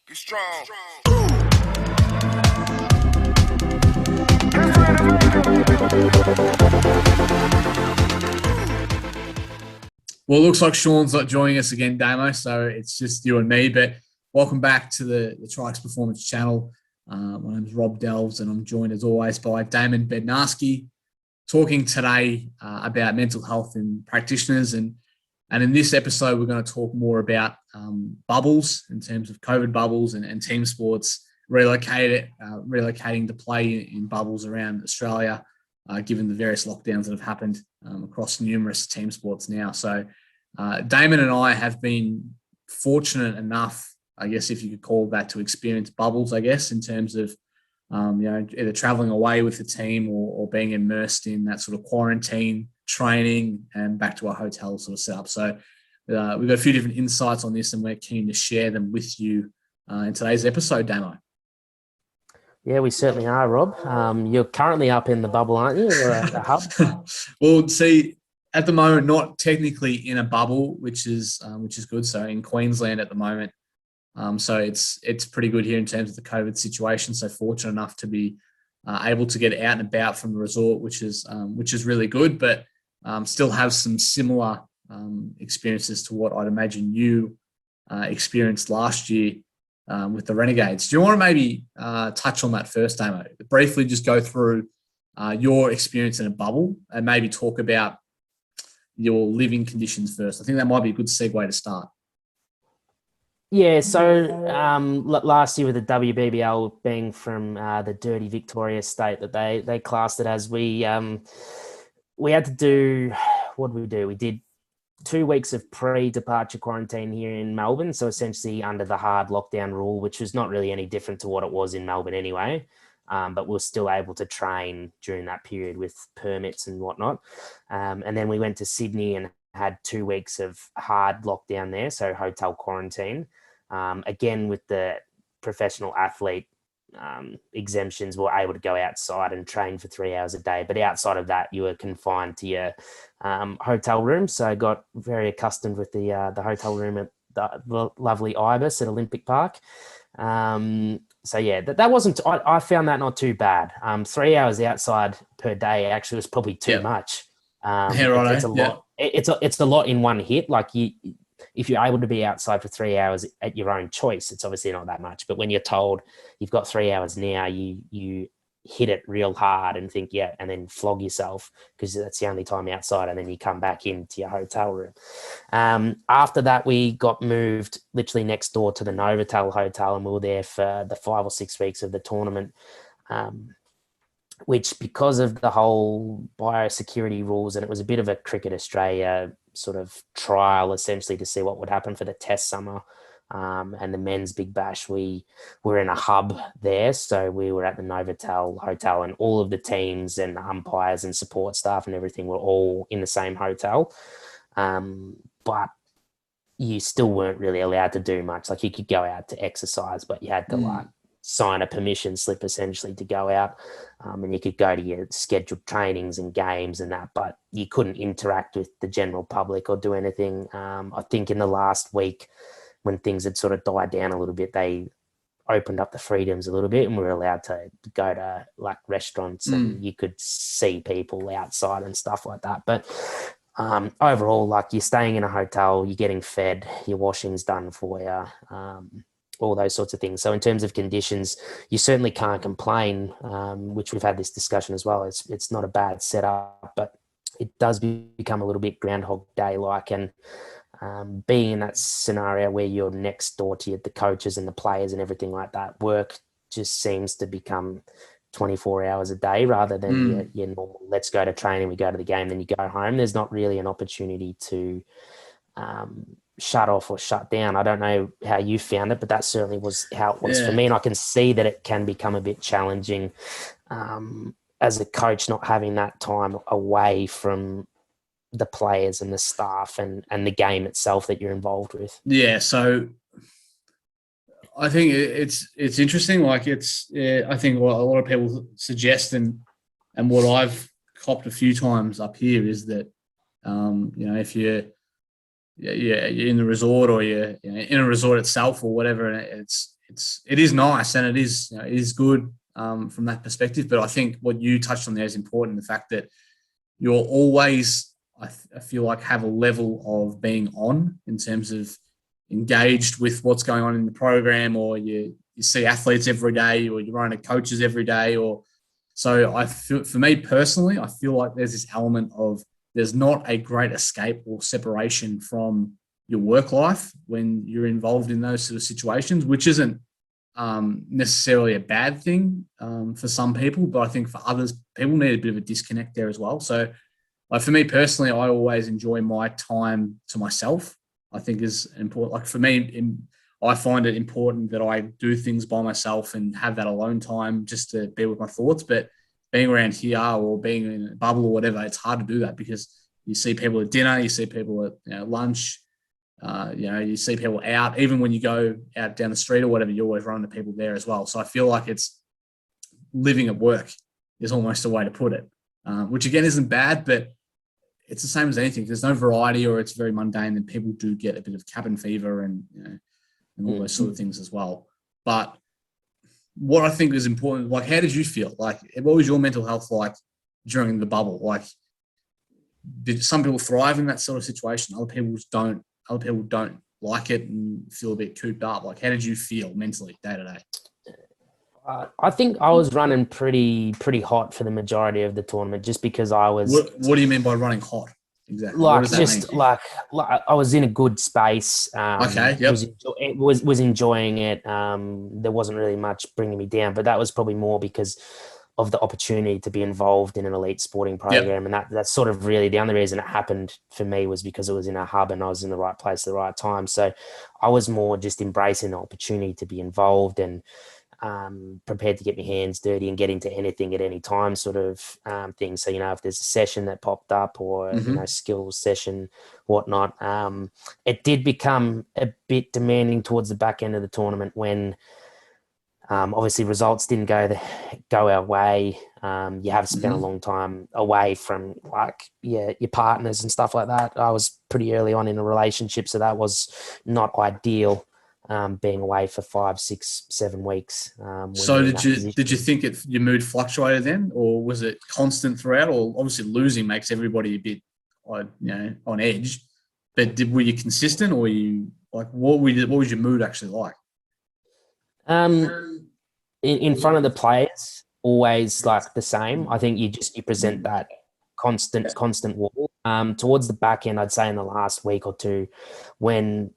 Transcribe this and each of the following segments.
Be strong. Well, it looks like Sean's not joining us again, Damo, so it's just you and me. But welcome back to the Trikes Performance channel. My name is Rob Delves, and I'm joined as always by Damon Bednarski, talking today about mental health in practitioners. And in this episode, we're going to talk more about bubbles in terms of COVID bubbles and team sports relocating to play in bubbles around Australia, given the various lockdowns that have happened across numerous team sports now. So Damon and I have been fortunate enough, I guess, if you could call that, to experience bubbles, I guess, in terms of either traveling away with the team or being immersed in that sort of quarantine training and back to our hotel sort of setup. So we've got a few different insights on this, and we're keen to share them with you in today's episode, Damo. Yeah, we certainly are, Rob. You're currently up in the bubble, aren't you? Or at the hub? Well, see, at the moment, not technically in a bubble, which is good. So in Queensland at the moment, so it's pretty good here in terms of the COVID situation. So fortunate enough to be able to get out and about from the resort, which is really good. But still have some similar experiences to what I'd imagine you experienced last year with the Renegades. Do you want to maybe touch on that first, Damo? Briefly just go through your experience in a bubble and maybe talk about your living conditions first. I think that might be a good segue to start. Yeah, so last year with the WBBL being from the dirty Victoria state that they classed it as, we had to do, what did we do? We did 2 weeks of pre-departure quarantine here in Melbourne, so essentially under the hard lockdown rule, which was not really any different to what it was in Melbourne anyway, but we were still able to train during that period with permits and whatnot. And then we went to Sydney and had 2 weeks of hard lockdown there, so hotel quarantine. Again, with the professional athlete exemptions, we were able to go outside and train for 3 hours a day. But outside of that, you were confined to your hotel room. So I got very accustomed with the hotel room at the lovely Ibis at Olympic Park. So yeah, that wasn't. I found that not too bad. 3 hours outside per day actually was probably too much. It's a lot. It's a lot in one hit. Like if you're able to be outside for 3 hours at your own choice, it's obviously not that much. But when you're told you've got 3 hours now, you hit it real hard and think, yeah, and then flog yourself because that's the only time outside, and then you come back into your hotel room. After that, we got moved literally next door to the Novotel Hotel, and we were there for the 5 or 6 weeks of the tournament, which, because of the whole biosecurity rules, and it was a bit of a Cricket Australia sort of trial essentially to see what would happen for the test summer and the men's Big Bash, we were in a hub there. So we were at the Novotel Hotel, and all of the teams and umpires and support staff and everything were all in the same hotel. But you still weren't really allowed to do much. Like, you could go out to exercise, but you had to sign a permission slip essentially to go out, and you could go to your scheduled trainings and games and that, but you couldn't interact with the general public or do anything. I think in the last week, when things had sort of died down a little bit, they opened up the freedoms a little bit, and we were allowed to go to like restaurants and you could see people outside and stuff like that. But overall, like, you're staying in a hotel, you're getting fed, your washing's done for you, all those sorts of things. So in terms of conditions, you certainly can't complain, which we've had this discussion as well. It's not a bad setup, but it does become a little bit Groundhog Day-like. And being in that scenario where you're next door to the coaches and the players and everything like that, work just seems to become 24 hours a day rather than your normal, let's go to training, we go to the game, then you go home. There's not really an opportunity to shut off or shut down. I don't know how you found it, but that certainly was how it was for me. And I can see that it can become a bit challenging as a coach, not having that time away from the players and the staff and the game itself that you're involved with. Yeah, so I think it's interesting. Like, I think what a lot of people suggest and what I've copped a few times up here is that if you're in the resort or you're in a resort itself or whatever, and it is nice, and it is good from that perspective. But I think what you touched on there is important. The fact that you're always, I feel like, have a level of being on in terms of engaged with what's going on in the program, or you see athletes every day, or you run into coaches every day, or so I feel, for me personally, I feel like there's this element of there's not a great escape or separation from your work life when you're involved in those sort of situations, which isn't necessarily a bad thing for some people, but I think for others, people need a bit of a disconnect there as well. So for me personally, I always enjoy my time to myself. I think is important. Like for me, I find it important that I do things by myself and have that alone time just to be with my thoughts. But being around here or being in a bubble or whatever, it's hard to do that because you see people at dinner, you see people at lunch, you see people out. Even when you go out down the street or whatever, you always run into people there as well. So I feel like it's living at work is almost a way to put it, which again isn't bad, but it's the same as anything. There's no variety or it's very mundane, and people do get a bit of cabin fever and all those sort of things as well. But what I think is important, like, how did you feel? Like, what was your mental health like during the bubble? Like, did some people thrive in that sort of situation? Other people don't. Other people don't like it and feel a bit cooped up. Like, how did you feel mentally day to day? I think I was running pretty hot for the majority of the tournament, just because I was. What do you mean by running hot? Exactly. Like, just mean? like I was in a good space. Okay. Yep. Was enjoying it. There wasn't really much bringing me down, but that was probably more because of the opportunity to be involved in an elite sporting program. Yep. And that's sort of really the only reason it happened for me, was because it was in a hub and I was in the right place at the right time. So I was more just embracing the opportunity to be involved and prepared to get my hands dirty and get into anything at any time, sort of thing. So, if there's a session that popped up or, skills session, whatnot, it did become a bit demanding towards the back end of the tournament when obviously results didn't go our way. You have spent a long time away from your partners and stuff like that. I was pretty early on in a relationship, so that was not ideal. Being away for 5, 6, 7 weeks. So did you think your mood fluctuated then, or was it constant throughout? Or obviously losing makes everybody a bit, on edge. But were you consistent, or were you like what was your mood actually like? In front of the players, always like the same. I think you present that constant wall. Towards the back end, I'd say in the last week or two, when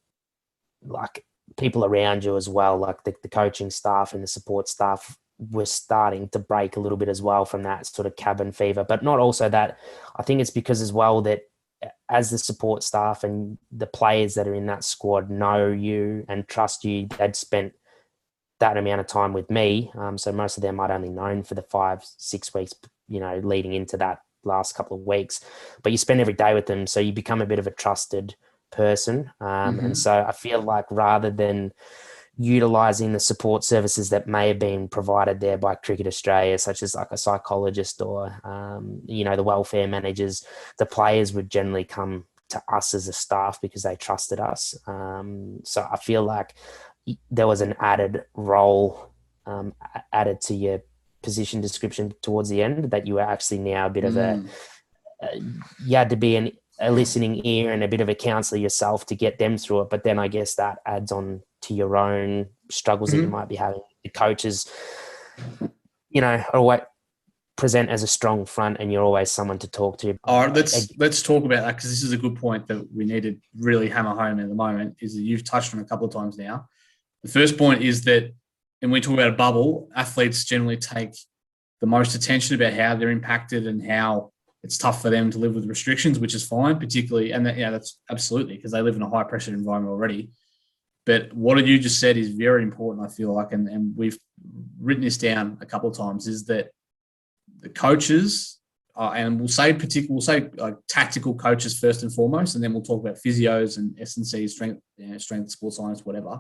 people around you as well, like the coaching staff and the support staff, were starting to break a little bit as well from that sort of cabin fever. But not also that. I think it's because as well that as the support staff and the players that are in that squad know you and trust you, they'd spent that amount of time with me. So most of them I'd only known for the 5, 6 weeks, leading into that last couple of weeks. But you spend every day with them, so you become a bit of a trusted person. And so I feel like rather than utilising the support services that may have been provided there by Cricket Australia, such as like a psychologist or, the welfare managers, the players would generally come to us as a staff because they trusted us. So I feel like there was an added role added to your position description towards the end, that you were actually now a bit of you had to be a listening ear and a bit of a counselor yourself to get them through it. But then I guess that adds on to your own struggles that you might be having. The coaches, always present as a strong front, and you're always someone to talk to. All right, let's talk about that, because this is a good point that we need to really hammer home at the moment, is that you've touched on a couple of times now. The first point is that, and we talk about a bubble, athletes generally take the most attention about how they're impacted and how it's tough for them to live with restrictions, which is fine, particularly, and that's absolutely, because they live in a high pressure environment already. But what you just said is very important, I feel like, and we've written this down a couple of times, is that the coaches, and we'll say tactical coaches first and foremost, and then we'll talk about physios and S&C, strength, sports science, whatever.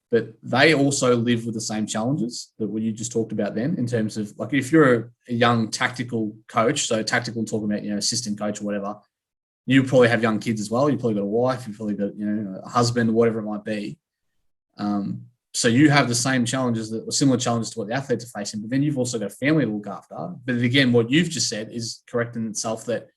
But they also live with the same challenges that what you just talked about then, in terms of, like, if you're a young tactical coach, so tactical talking about, assistant coach or whatever, you probably have young kids as well. You've probably got a wife, you've probably got, a husband, whatever it might be. so you have the same challenges, or similar challenges to what the athletes are facing, but then you've also got a family to look after. But again, what you've just said is correct in itself, that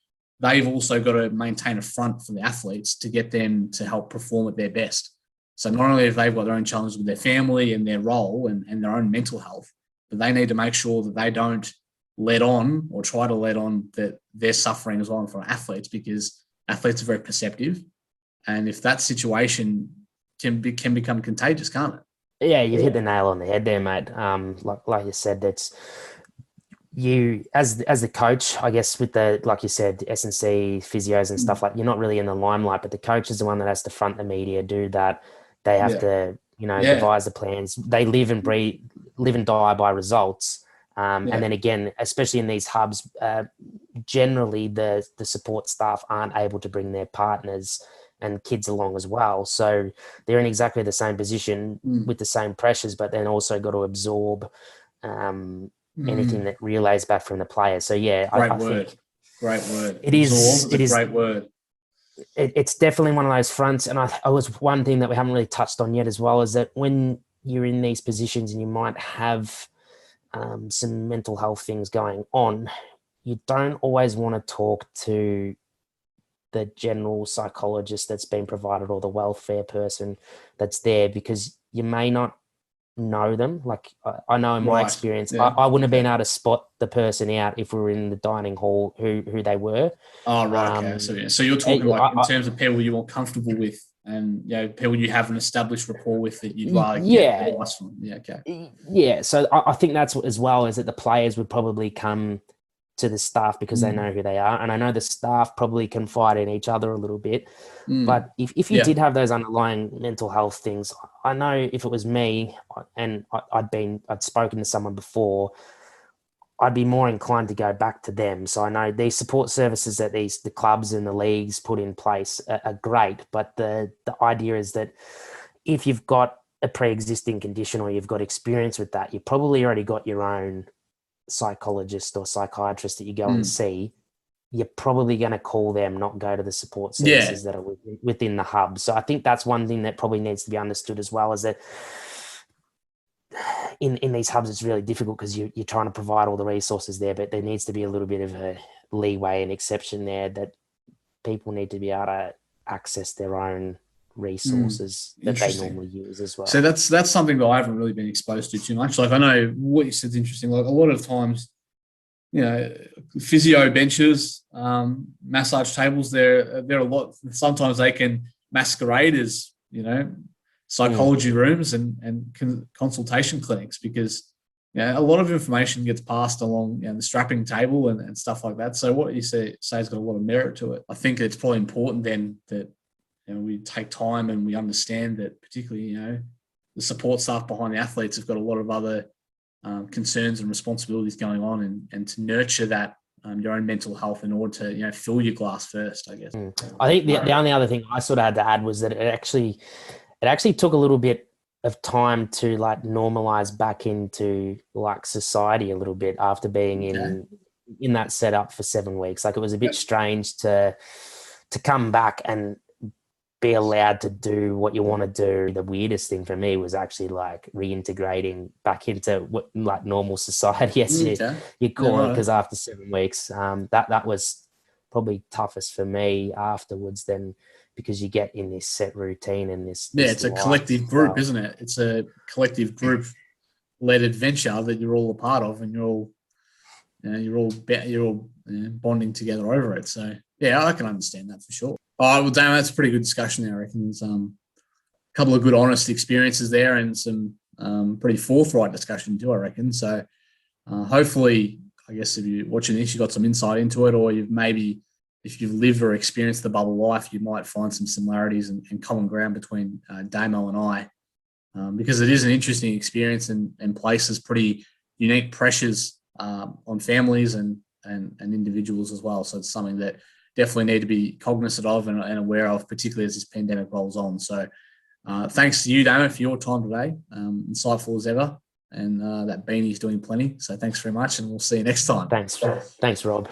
they've also got to maintain a front for the athletes to get them to help perform at their best. So not only have they got their own challenges with their family and their role and their own mental health, but they need to make sure that they don't let on or try to let on that they're suffering as well for athletes, because athletes are very perceptive. And if that situation can become contagious, can't it? Yeah, you've hit the nail on the head there, mate. Like you said, that's you as the coach, I guess, with the, like you said, S&C physios and stuff, like, you're not really in the limelight, but the coach is the one that has to front the media, do that. They have to, devise the plans. They live and die by results. And then again, especially in these hubs, generally the support staff aren't able to bring their partners and kids along as well. So they're in exactly the same position with the same pressures, but then also got to absorb anything that relays back from the players. So yeah, I think great word. It is a great word. It's definitely one of those fronts. And I was one thing that we haven't really touched on yet as well, is that when you're in these positions and you might have some mental health things going on, you don't always want to talk to the general psychologist that's been provided or the welfare person that's there, because you may not know them. Like I know in my experience, I wouldn't have been able to spot the person out if we were in the dining hall who they were. Oh, right. Okay. So you're talking in terms of people you're more comfortable with, and people you have an established rapport with that you'd rather get advice from. Yeah. Okay. Yeah. So I think that's what, as well, is that the players would probably come to the staff because they know who they are. And I know the staff probably confide in each other a little bit, but if you did have those underlying mental health things, I know if it was me and I'd spoken to someone before, I'd be more inclined to go back to them. So I know these support services that the clubs and the leagues put in place are great, but the idea is that if you've got a pre-existing condition or you've got experience with that, you've probably already got your own psychologist or psychiatrist that you go and see. You're probably going to call them, not go to the support services that are within the hub. So I think that's one thing that probably needs to be understood as well, is that in these hubs, it's really difficult because you're trying to provide all the resources there, but there needs to be a little bit of a leeway and exception there, that people need to be able to access their own resources that they normally use as well. So that's something that I haven't really been exposed to too much. Like, I know what you said is interesting. Like, a lot of times, physio benches, massage tables, they're a lot. Sometimes they can masquerade as psychology rooms and consultation clinics, because a lot of information gets passed along the strapping table and stuff like that. So what you say has got a lot of merit to it. I think it's probably important then that we take time and we understand that, particularly the support staff behind the athletes have got a lot of other concerns and responsibilities going on, and to nurture that your own mental health in order to fill your glass first, I guess. I think the only other thing I sort of had to add was that it actually took a little bit of time to like normalize back into like society a little bit after being in that setup for 7 weeks. Like, it was a bit strange to come back and be allowed to do what you want to do. The weirdest thing for me was actually like reintegrating back into what like normal society, as you call it, because after 7 weeks, that was probably toughest for me afterwards, then, because you get in this set routine and this it's a collective group, isn't it? It's a collective group led adventure that you're all a part of, and you're all bonding together over it. So I can understand that for sure. All right, well, Damo, that's a pretty good discussion there. I reckon there's a couple of good, honest experiences there, and some pretty forthright discussion too, I reckon. So hopefully, I guess if you're watching this, you got some insight into it, or if you've lived or experienced the bubble life, you might find some similarities and common ground between Damo and I, because it is an interesting experience and places pretty unique pressures on families and individuals as well. So it's something that definitely need to be cognizant of and aware of, particularly as this pandemic rolls on. So thanks to you, Damo, for your time today. Insightful as ever. And that beanie's doing plenty. So thanks very much, and we'll see you next time. Thanks, Rob.